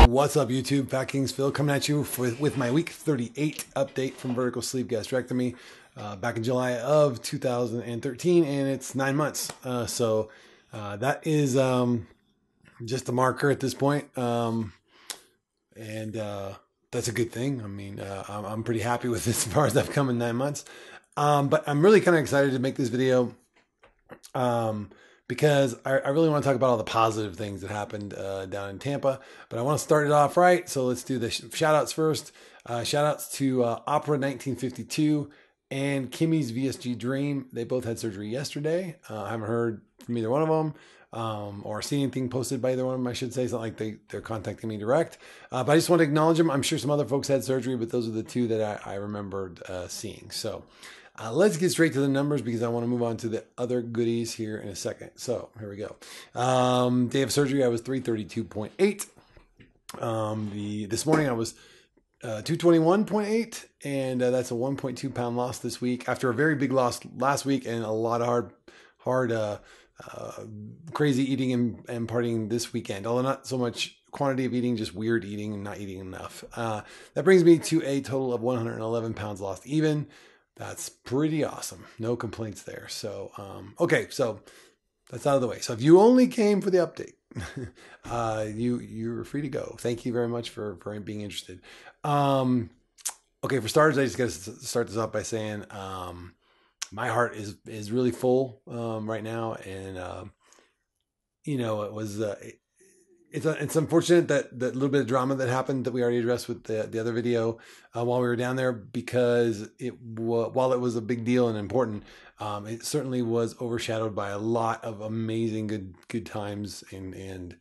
What's up, YouTube? FatKings Phil coming at you with my week 38 update from vertical sleeve gastrectomy back in July of 2013, and it's 9 months. So that is just a marker at this point, and that's a good thing. I mean, I'm pretty happy with this as far as I've come in 9 months, but I'm really kind of excited to make this video because I really want to talk about all the positive things that happened down in Tampa, but I want to start it off right. So let's do the shout outs first. Shout outs to Opera 1952 and Kimmy's VSG Dream. They both had surgery yesterday. I haven't heard from either one of them or seen anything posted by either one of them, I should say. It's not like they're contacting me direct, but I just want to acknowledge them. I'm sure some other folks had surgery, but those are the two that I remembered seeing. So let's get straight to the numbers because I want to move on to the other goodies here in a second. So here we go. Day of surgery, I was 332.8. This morning I was 221.8, and that's a 1.2 pound loss this week after a very big loss last week and a lot of hard, crazy eating and partying this weekend. Although not so much quantity of eating, just weird eating and not eating enough. That brings me to a total of 111 pounds lost even. That's pretty awesome. No complaints there. So, okay, so that's out of the way. So if you only came for the update, you're free to go. Thank you very much for being interested. Okay, for starters, I just got to start this off by saying my heart is really full right now, and you know, it was it's unfortunate that little bit of drama that happened that we already addressed with the other video while we were down there, because while it was a big deal and important, it certainly was overshadowed by a lot of amazing good times and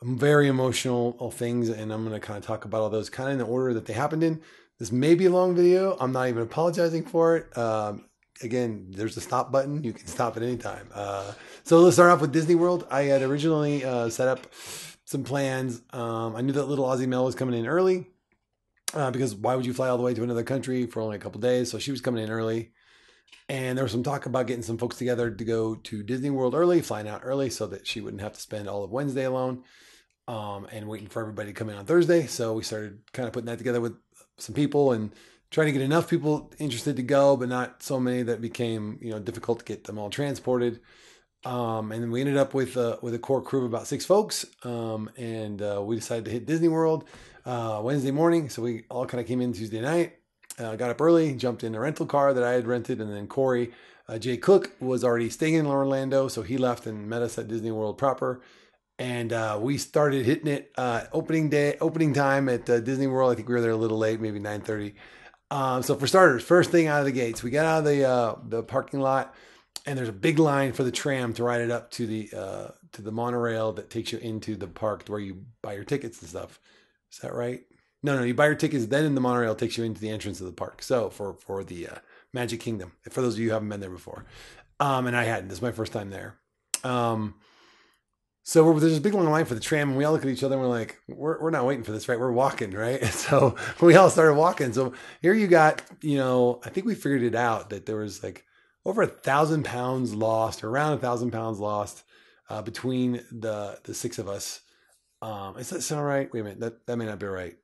very emotional things, and I'm going to kind of talk about all those kind of in the order that they happened in. This may be a long video. I'm not even apologizing for it. Again, there's a stop button. You can stop at any time. So let's start off with Disney World. I had originally set up some plans. I knew that little Aussie Mel was coming in early because why would you fly all the way to another country for only a couple days? So she was coming in early. And there was some talk about getting some folks together to go to Disney World early, flying out early so that she wouldn't have to spend all of Wednesday alone and waiting for everybody to come in on Thursday. So we started kind of putting that together with some people and trying to get enough people interested to go, but not so many that became, you know, difficult to get them all transported. And then we ended up with a core crew of about 6 folks. And we decided to hit Disney World Wednesday morning. So we all kind of came in Tuesday night, got up early, jumped in a rental car that I had rented. And then Corey, Jay Cook, was already staying in Orlando. So he left and met us at Disney World proper. And we started hitting it opening time at Disney World. I think we were there a little late, maybe 9:30. So for starters, first thing out of the gates, we got out of the parking lot, and there's a big line for the tram to ride it up to the monorail that takes you into the park where you buy your tickets and stuff. Is that right? No, you buy your tickets, then in the monorail takes you into the entrance of the park. So for the Magic Kingdom, for those of you who haven't been there before, and I hadn't. This is my first time there. So there's a big long line for the tram, and we all look at each other and we're like, we're not waiting for this, right? We're walking, right? So we all started walking. So here you got, you know, I think we figured it out that there was like over 1,000 pounds lost, or around 1,000 pounds lost between the 6 of us. Does that sound right? Wait a minute, that may not be right.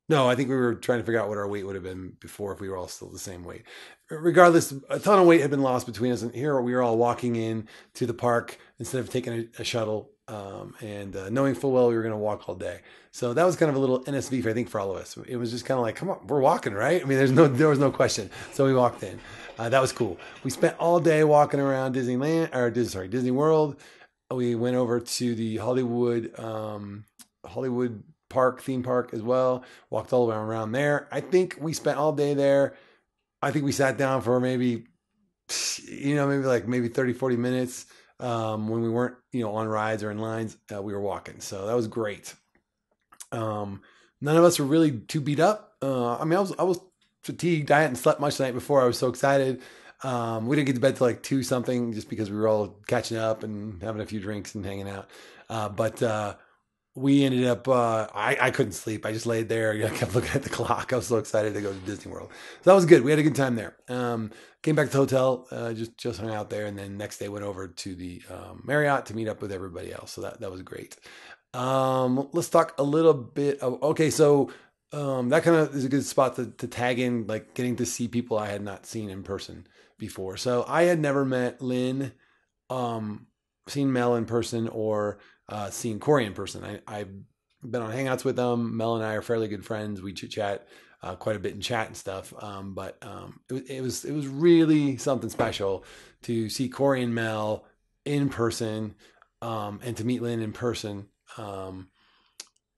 No, I think we were trying to figure out what our weight would have been before if we were all still the same weight. Regardless, a ton of weight had been lost between us, and here we were all walking in to the park instead of taking a shuttle, and knowing full well we were going to walk all day. So that was kind of a little NSV, I think, for all of us. It was just kind of like, come on, we're walking, right? I mean, there was no question. So we walked in. That was cool. We spent all day walking around Disney World. We went over to the Hollywood Park, theme park as well. Walked all the way around there. I think we spent all day there. I think we sat down for maybe 30, 40 minutes when we weren't, you know, on rides or in lines. We were walking. So that was great. None of us were really too beat up. I mean, I was fatigued. I hadn't slept much the night before. I was so excited. We didn't get to bed till like 2 something just because we were all catching up and having a few drinks and hanging out. But we ended up, I couldn't sleep. I just laid there. I kept looking at the clock. I was so excited to go to Disney World. So that was good. We had a good time there. Came back to the hotel, just hung out there. And then next day went over to the Marriott to meet up with everybody else. So that was great. Let's talk a little bit okay. So that kind of is a good spot to tag in, like getting to see people I had not seen in person before. So I had never met Lynn, seen Mel in person, or seen Corey in person. I've been on Hangouts with them. Mel and I are fairly good friends. We chit chat quite a bit in chat and stuff. But it was really something special to see Corey and Mel in person, and to meet Lynn in person.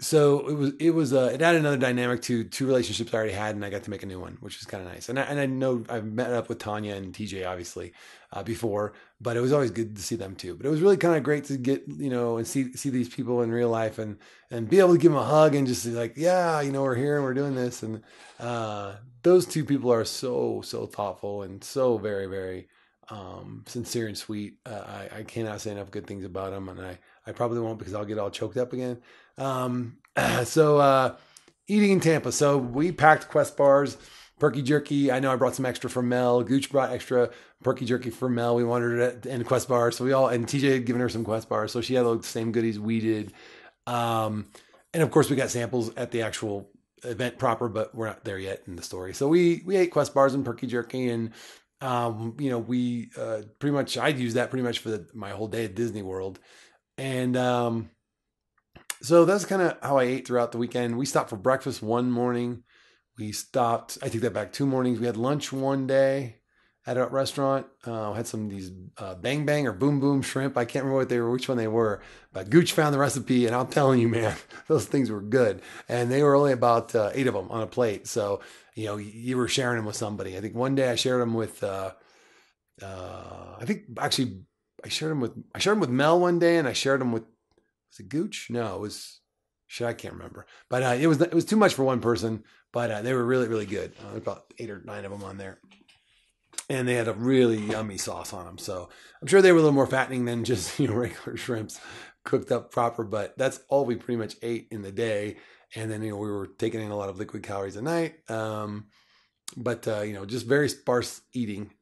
So it added another dynamic to two relationships I already had, and I got to make a new one, which was kind of nice. And I know I've met up with Tanya and TJ obviously before, but it was always good to see them too. But it was really kind of great to get, and see these people in real life, and be able to give them a hug and just be like, yeah, we're here and we're doing this. And those two people are so thoughtful and so very, very sincere and sweet. I cannot say enough good things about them, and I probably won't, because I'll get all choked up again. So eating in Tampa. So we packed Quest bars, Perky Jerky. I know I brought some extra for Mel. Gooch brought extra Perky Jerky for Mel. We wanted it and Quest bars. So and TJ had given her some Quest bars. So she had the same goodies we did. And of course we got samples at the actual event proper, but we're not there yet in the story. So we ate Quest bars and Perky Jerky, and we pretty much, I'd use that pretty much for my whole day at Disney World. And so that's kind of how I ate throughout the weekend. We stopped for breakfast one morning. I take that back, 2 mornings. We had lunch one day at a restaurant. Had some of these Bang Bang or Boom Boom shrimp. I can't remember which one they were, but Gooch found the recipe, and I'm telling you, man, those things were good. And they were only about 8 of them on a plate. So, you were sharing them with somebody. I think one day I shared them with, I shared them with Mel one day, and I shared them with, was it Gooch? No, it was, I can't remember. But it was too much for one person, but they were really, really good. About 8 or 9 of them on there. And they had a really yummy sauce on them. So I'm sure they were a little more fattening than just, regular shrimps cooked up proper. But that's all we pretty much ate in the day. And then, we were taking in a lot of liquid calories a night. But just very sparse eating.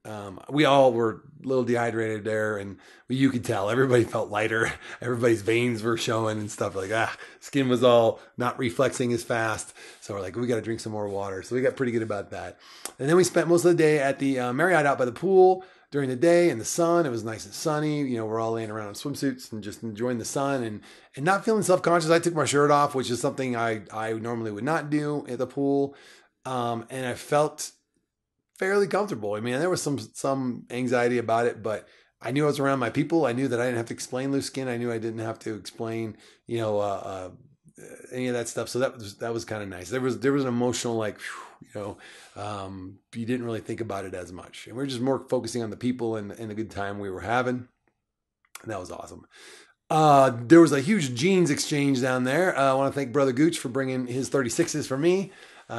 We all were a little dehydrated there, and you could tell everybody felt lighter. Everybody's veins were showing and stuff, like skin was all not reflexing as fast. So we're like, we got to drink some more water. So we got pretty good about that. And then we spent most of the day at the Marriott out by the pool during the day in the sun. It was nice and sunny. We're all laying around in swimsuits and just enjoying the sun and not feeling self-conscious. I took my shirt off, which is something I normally would not do at the pool. And I felt fairly comfortable. I mean, there was some anxiety about it, but I knew I was around my people. I knew that I didn't have to explain loose skin. I knew I didn't have to explain, any of that stuff. So that was kind of nice. There was an emotional, you didn't really think about it as much. And we were just more focusing on the people and the good time we were having. And that was awesome. There was a huge jeans exchange down there. I want to thank Brother Gooch for bringing his 36s for me.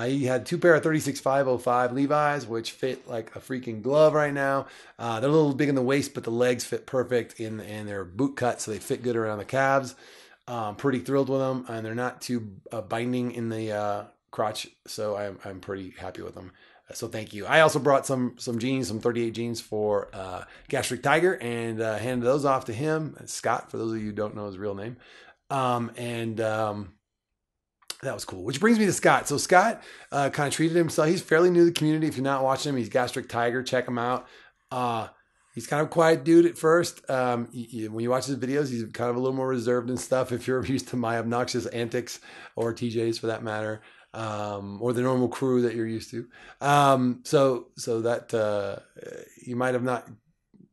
He had 2 pair of 36.505 Levi's, which fit like a freaking glove right now. They're a little big in the waist, but the legs fit perfect, and they're boot cut, so they fit good around the calves. Pretty thrilled with them, and they're not too binding in the crotch, so I'm pretty happy with them. So thank you. I also brought some jeans, some 38 jeans for Gastric Tiger, and handed those off to him, Scott, for those of you who don't know his real name. That was cool. Which brings me to Scott. So Scott kind of treated himself. He's fairly new to the community. If you're not watching him, he's Gastric Tiger. Check him out. He's kind of a quiet dude at first. When you watch his videos, he's kind of a little more reserved and stuff. If you're used to my obnoxious antics, or TJ's for that matter, or the normal crew that you're used to. So that you might have not,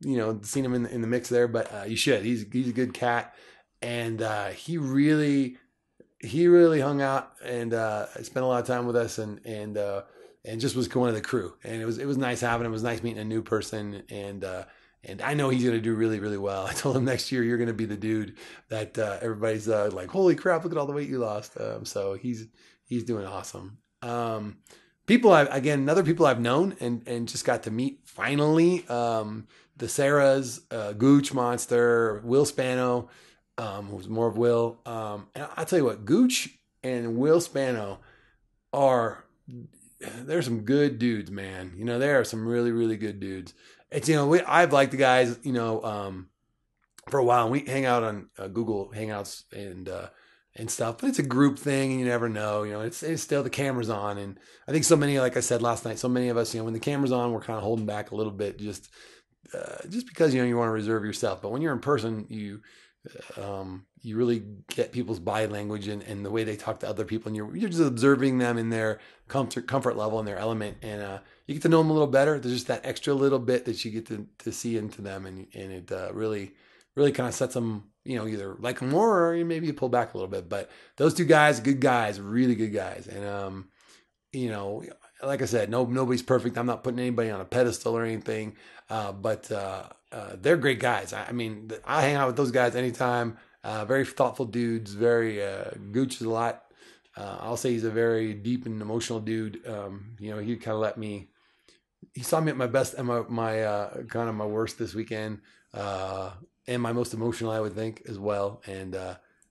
seen him in the mix there, but you should. He's a good cat, and he really hung out and spent a lot of time with us, and just was one of the crew. And it was nice having him. It was nice meeting a new person, and I know he's going to do really, really well. I told him next year you're going to be the dude that everybody's like, holy crap, look at all the weight you lost. So he's doing awesome. Other people I've known and just got to meet finally. The Sarahs, Gooch Monster, Will Spano. who's more of Will. And I'll tell you what, Gooch and Will Spano are, they're some good dudes, man. You know, they are some really, really good dudes. It's, you know, I've liked the guys, you know, for a while, and we hang out on Google Hangouts and stuff, but it's a group thing, and you never know. You know, it's still the camera's on, and I think so many, like I said last night, so many of us, you know, when the camera's on, we're kind of holding back a little bit, just because you know you want to reserve yourself. But when you're in person, you really get people's body language and the way they talk to other people, and you're just observing them in their comfort level and their element, and you get to know them a little better. There's just that extra little bit that you get to see into them, and it really kind of sets them, you know, either like them more or maybe you pull back a little bit. But those two guys, good guys, really good guys, and you know, like I said, nobody's perfect. I'm not putting anybody on a pedestal or anything, but they're great guys. I mean, I hang out with those guys anytime. Very thoughtful dudes. Very Gooch is a lot. I'll say he's a very deep and emotional dude. You know, he kind of let me. He saw me at my best and my kind of my worst this weekend, and my most emotional, I would think, as well. And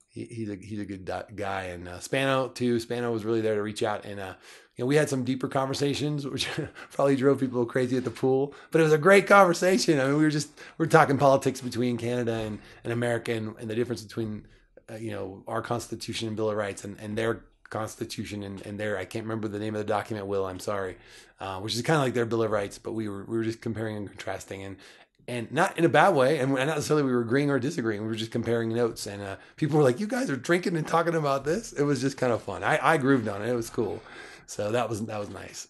he's a good guy. And Spano too. Spano was really there to reach out, and you know, we had some deeper conversations, which probably drove people crazy at the pool. But it was a great conversation. I mean, we're talking politics between Canada and America, and the difference between you know, our Constitution and Bill of Rights and their Constitution and their, I can't remember the name of the document. Will, I'm sorry, which is kind of like their Bill of Rights, but we were just comparing and contrasting, and not in a bad way, and not necessarily we were agreeing or disagreeing. We were just comparing notes, and people were like, "You guys are drinking and talking about this." It was just kind of fun. I grooved on it. It was cool. So that was nice.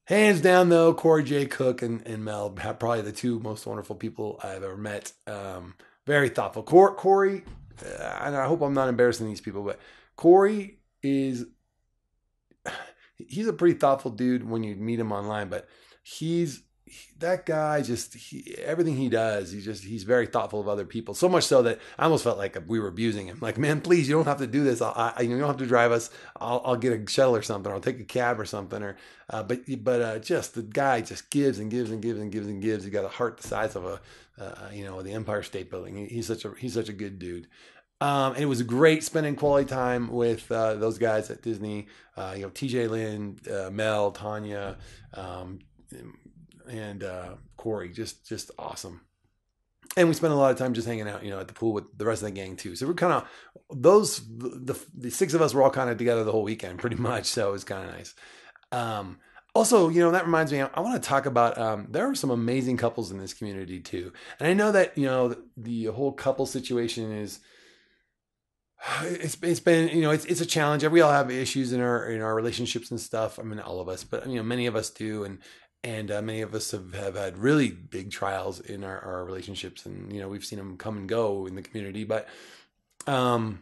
Hands down, though, Corey J. Cook and Mel have probably the two most wonderful people I've ever met. Very thoughtful. Corey, and I hope I'm not embarrassing these people, but Corey he's a pretty thoughtful dude when you meet him online, but that guy everything he does, he's very thoughtful of other people. So much so that I almost felt like we were abusing him. Like, man, please, you don't have to do this. You don't have to drive us. I'll get a shuttle or something. Or I'll take a cab or something. Or, but just the guy just gives and gives and gives and gives and gives. He got a heart the size of you know, the Empire State Building. He's such a good dude. And it was great spending quality time with those guys at Disney. You know, TJ Lynn, Mel, Tanya, and Corey, just awesome. And we spent a lot of time just hanging out, you know, at the pool with the rest of the gang too. So we're kind of the six of us were all kind of together the whole weekend, pretty much. So it was kind of nice. Also, you know, that reminds me, I want to talk about, there are some amazing couples in this community too. And I know that, you know, the whole couple situation it's been, you know, it's a challenge. We all have issues in our relationships and stuff. I mean, all of us, but you know, many of us do. And many of us have had really big trials in our relationships, and you know, we've seen them come and go in the community. But the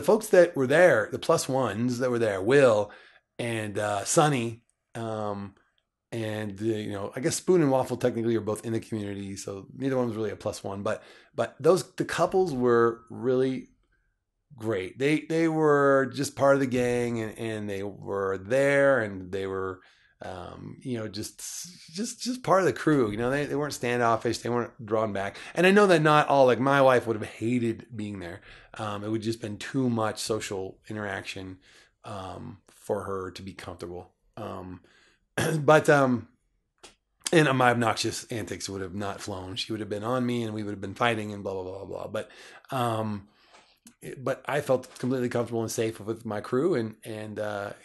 folks that were there, the plus ones that were there, Will and Sonny, and you know, I guess Spoon and Waffle technically are both in the community, so neither one was really a plus one. But the couples were really great. They were just part of the gang, and they were there, and they were you know, just part of the crew. You know, they weren't standoffish, they weren't drawn back. And I know that not all, like my wife would have hated being there. It would just been too much social interaction for her to be comfortable. But and my obnoxious antics would have not flown. She would have been on me, and we would have been fighting and blah blah blah blah. But I felt completely comfortable and safe with my crew, and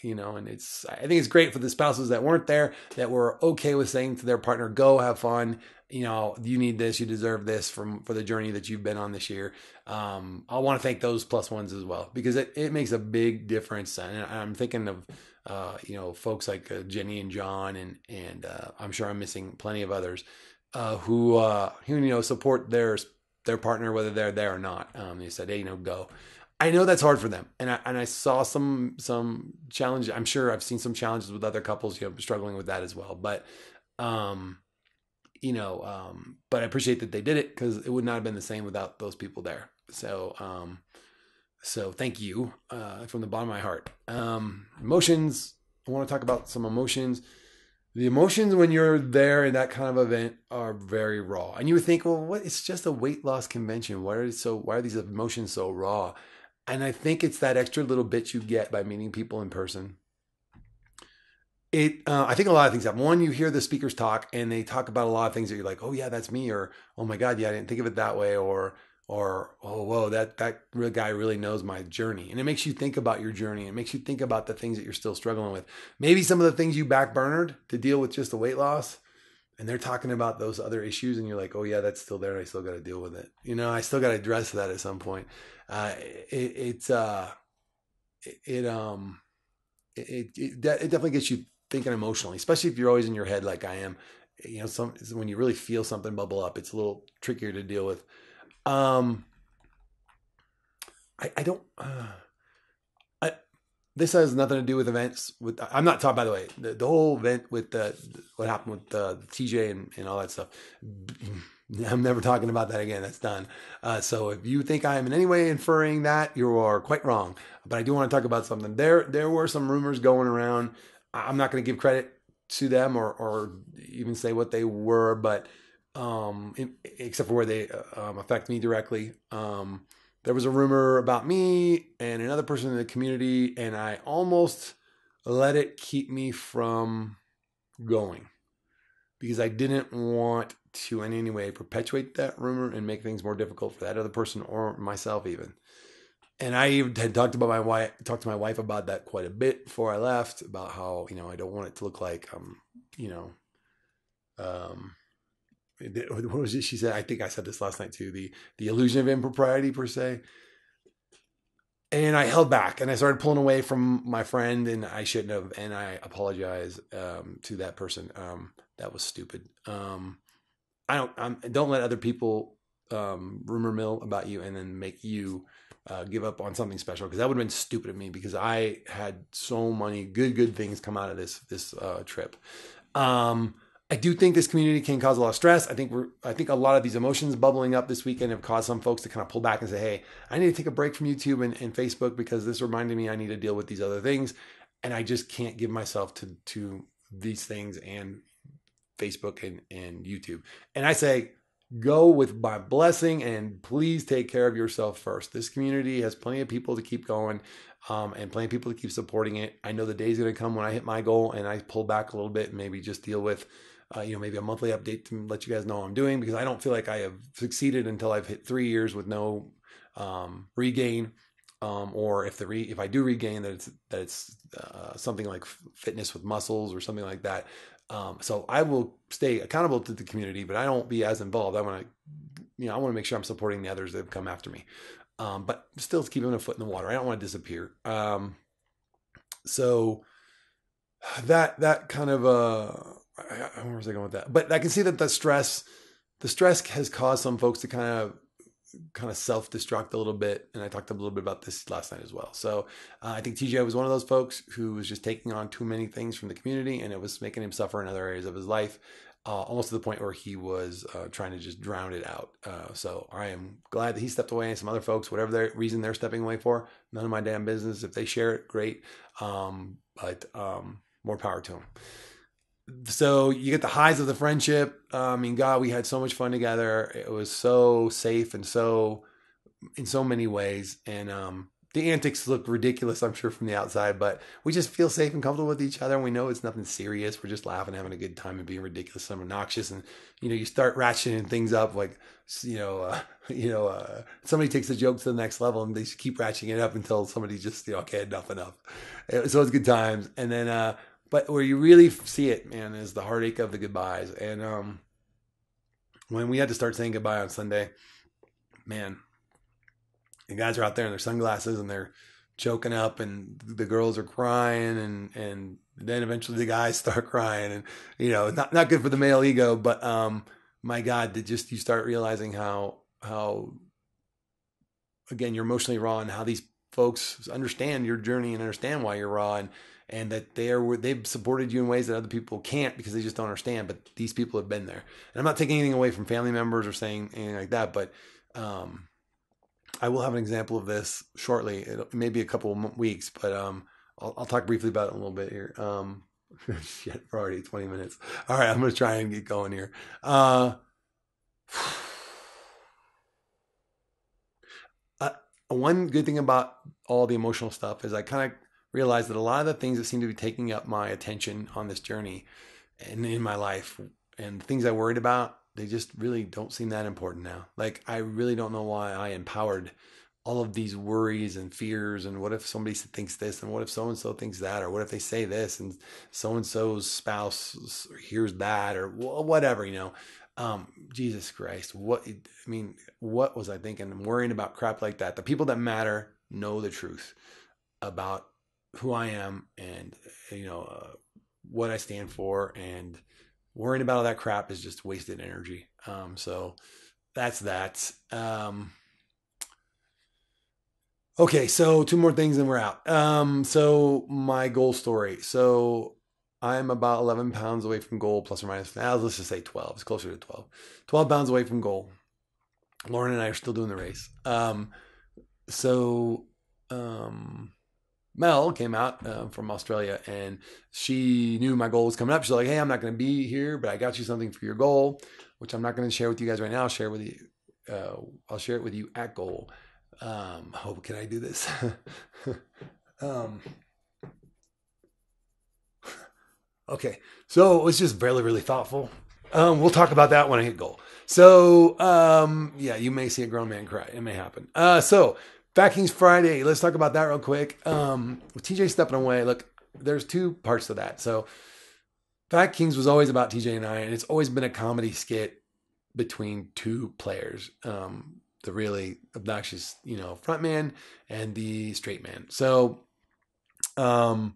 you know, and I think it's great for the spouses that weren't there, that were okay with saying to their partner, "Go have fun. You know, you need this, you deserve this for the journey that you've been on this year." I want to thank those plus ones as well, because it makes a big difference. And I'm thinking of you know, folks like Jenny and John, and I'm sure I'm missing plenty of others who you know, support their partner, whether they're there or not. They said, "Hey, you know, go." I know that's hard for them, and I saw some challenges. I'm sure I've seen some challenges with other couples, you know, struggling with that as well. But you know, but I appreciate that they did it, because it would not have been the same without those people there. So so thank you from the bottom of my heart. Emotions. I want to talk about some emotions. The emotions when you're there in that kind of event are very raw. And you would think, well, what? It's just a weight loss convention. Why are these emotions so raw? And I think it's that extra little bit you get by meeting people in person. I think a lot of things happen. One, you hear the speakers talk and they talk about a lot of things that you're like, oh yeah, that's me, or oh my god, yeah, I didn't think of it that way, or oh whoa, that real guy really knows my journey, and it makes you think about your journey. It makes you think about the things that you're still struggling with. Maybe some of the things you backburnered to deal with just the weight loss, and they're talking about those other issues, and you're like, oh yeah, that's still there, and I still got to deal with it. I still got to address that at some point. It, it's it it definitely gets you thinking emotionally, especially if you're always in your head like I am. When you really feel something bubble up, it's a little trickier to deal with. Um, I don't. I, this has nothing to do with events. I'm not talking. By the way, the whole event with what happened with TJ and all that stuff. I'm never talking about that again. That's done. So if you think I am in any way inferring that, you are quite wrong. But I do want to talk about something. There were some rumors going around. I'm not going to give credit to them or even say what they were, but except for where they affect me directly. There was a rumor about me and another person in the community, and I almost let it keep me from going because I didn't want to in any way perpetuate that rumor and make things more difficult for that other person or myself even. And I even had talked to my wife about that quite a bit before I left, about how, I don't want it to look like, you know, um, what was it she said? I think I said this last night too, the illusion of impropriety per se. And I held back and I started pulling away from my friend, and I shouldn't have. And I apologize to that person. That was stupid. Don't let other people rumor mill about you and then make you give up on something special, because that would have been stupid of me, because I had so many good things come out of this trip. Um, I do think this community can cause a lot of stress. I think a lot of these emotions bubbling up this weekend have caused some folks to kind of pull back and say, hey, I need to take a break from YouTube and Facebook, because this reminded me I need to deal with these other things. And I just can't give myself to these things and Facebook and YouTube. And I say, go with my blessing, and please take care of yourself first. This community has plenty of people to keep going, and plenty of people to keep supporting it. I know the day's going to come when I hit my goal and I pull back a little bit and maybe just deal with, maybe a monthly update to let you guys know what I'm doing, because I don't feel like I have succeeded until I've hit 3 years with no regain. Or if I do regain, that it's something like fitness with muscles or something like that. So I will stay accountable to the community, but I don't be as involved. I want to make sure I'm supporting the others that have come after me, but still keeping a foot in the water. I don't want to disappear. So that kind of where was I going with that? But I can see that the stress has caused some folks to kind of self-destruct a little bit, and I talked a little bit about this last night as well. So I think TJ was one of those folks who was just taking on too many things from the community, and it was making him suffer in other areas of his life, almost to the point where he was trying to just drown it out. So I am glad that he stepped away, and some other folks, whatever their reason they're stepping away for, none of my damn business. If they share it, great, but more power to them. So you get the highs of the friendship. God, we had so much fun together. It was so safe and so in so many ways. And the antics look ridiculous, I'm sure, from the outside, but we just feel safe and comfortable with each other. And we know it's nothing serious. We're just laughing, having a good time, and being ridiculous and obnoxious. And you start ratcheting things up, like somebody takes a joke to the next level, and they just keep ratcheting it up until somebody just okay, enough. So it's good times. And then but where you really see it, man, is the heartache of the goodbyes. And when we had to start saying goodbye on Sunday, man, the guys are out there in their sunglasses and they're choking up, and the girls are crying, and then eventually the guys start crying, and not good for the male ego, but my God, you start realizing how again, you're emotionally raw, and how these folks understand your journey and understand why you're raw, and that they've supported you in ways that other people can't, because they just don't understand. But these people have been there. And I'm not taking anything away from family members or saying anything like that, but I will have an example of this shortly. It may be a couple of weeks, but I'll talk briefly about it in a little bit here. Shit, we're already 20 minutes. All right, I'm going to try and get going here. Uh, One good thing about all the emotional stuff is I kind of realized that a lot of the things that seem to be taking up my attention on this journey and in my life and things I worried about, they just really don't seem that important now. Like, I really don't know why I empowered all of these worries and fears. And what if somebody thinks this? And what if so and so thinks that? Or what if they say this and so and so's spouse hears that? Or whatever, Jesus Christ. What was I thinking? I'm worrying about crap like that. The people that matter know the truth about who I am and, what I stand for, and worrying about all that crap is just wasted energy. So that's that. Okay, so two more things and we're out. So my goal story. So I'm about 11 pounds away from goal, plus or minus. Now let's just say 12. It's closer to 12. 12 pounds away from goal. Lauren and I are still doing the race. So Mel came out from Australia, and she knew my goal was coming up. She's like, "Hey, I'm not going to be here, but I got you something for your goal, which I'm not going to share with you guys right now. I'll share with you. I'll share it with you at goal." Can I do this? Okay, so it's just really, really thoughtful. We'll talk about that when I hit goal. So, yeah, you may see a grown man cry. It may happen. So FatKings Friday. Let's talk about that real quick. With TJ stepping away, look, there's two parts to that. So FatKings was always about TJ and I, and it's always been a comedy skit between two players. The really obnoxious, front man and the straight man. So, and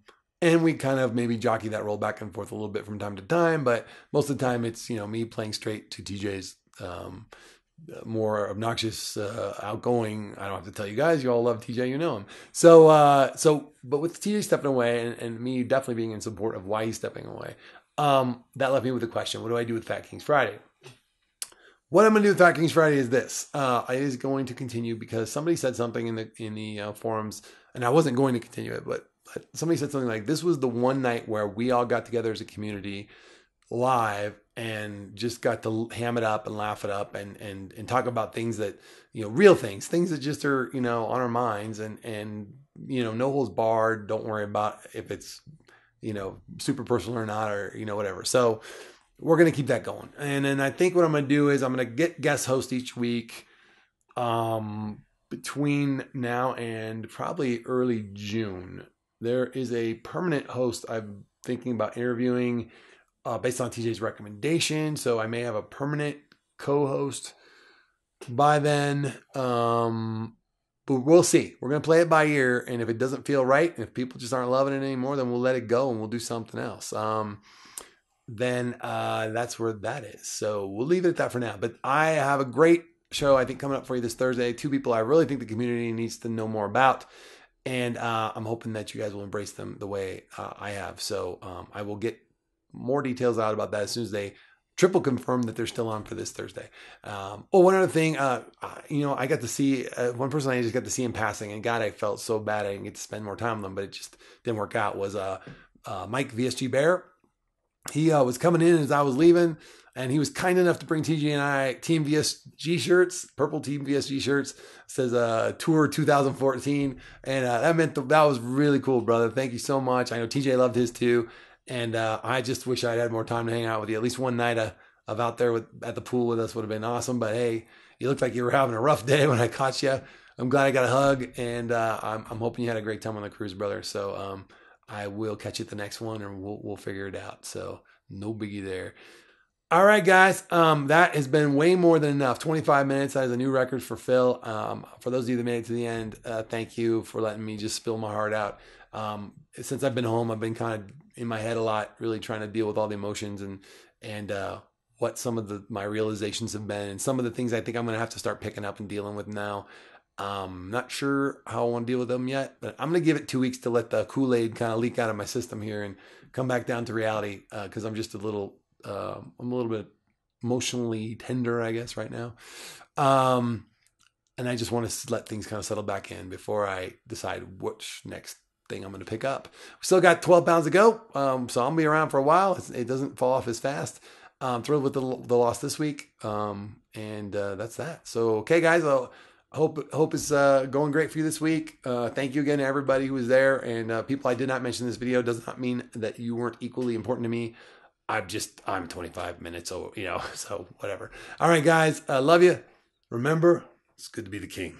we kind of maybe jockey that role back and forth a little bit from time to time, but most of the time it's, me playing straight to TJ's, more obnoxious, outgoing. I don't have to tell you guys, you all love TJ, you know him. But with TJ stepping away and me definitely being in support of why he's stepping away, that left me with a question. What do I do with FatKings Friday? What I'm going to do with FatKings Friday is this. It is going to continue because somebody said something in the forums, and I wasn't going to continue it, but somebody said something like, this was the one night where we all got together as a community live and just got to ham it up and laugh it up and talk about things that, real things that just are, on our minds and no holds barred. Don't worry about if it's, super personal or not, or, whatever. So we're going to keep that going. And then I think what I'm going to do is I'm going to get guest host each week, between now and probably early June. There is a permanent host I'm thinking about interviewing, based on TJ's recommendation. So I may have a permanent co-host by then. But we'll see. We're going to play it by ear. And if it doesn't feel right, and if people just aren't loving it anymore, then we'll let it go and we'll do something else. Then that's where that is. So we'll leave it at that for now. But I have a great show, I think, coming up for you this Thursday. Two people I really think the community needs to know more about. And I'm hoping that you guys will embrace them the way I have. So I will get more details out about that as soon as they triple confirm that they're still on for this Thursday. One other thing, I got to see one person I just got to see in passing, and God, I felt so bad I didn't get to spend more time with them, but it just didn't work out, was Mike VSG Bear. He was coming in as I was leaving, and he was kind enough to bring TG and I Team VSG shirts, purple Team VSG shirts. It says Tour 2014, and that meant that was really cool, brother. Thank you so much. I know TJ loved his too, and I just wish I'd had more time to hang out with you. At least one night of out there at the pool with us would have been awesome. But hey, you looked like you were having a rough day when I caught you. I'm glad I got a hug, and I'm hoping you had a great time on the cruise, brother. So I will catch you at the next one, and we'll figure it out. So no biggie there. All right, guys. That has been way more than enough. 25 minutes. That is a new record for Phil. For those of you that made it to the end, thank you for letting me just spill my heart out. Since I've been home, I've been kind of in my head a lot, really trying to deal with all the emotions and what some of my realizations have been, and some of the things I think I'm going to have to start picking up and dealing with now. Not sure how I want to deal with them yet, but I'm going to give it 2 weeks to let the Kool-Aid kind of leak out of my system here and come back down to reality. Cause I'm just I'm a little bit emotionally tender, I guess, right now. And I just want to let things kind of settle back in before I decide which next thing I'm going to pick up. We still got 12 pounds to go, so I'll be around for a while. It doesn't fall off as fast. I'm thrilled with the loss this week, and that's that. So, okay, guys, I hope it's going great for you this week. Thank you again to everybody who was there, and people I did not mention in this video does not mean that you weren't equally important to me. I'm 25 minutes, so so whatever. All right, guys, I love you. Remember, it's good to be the king.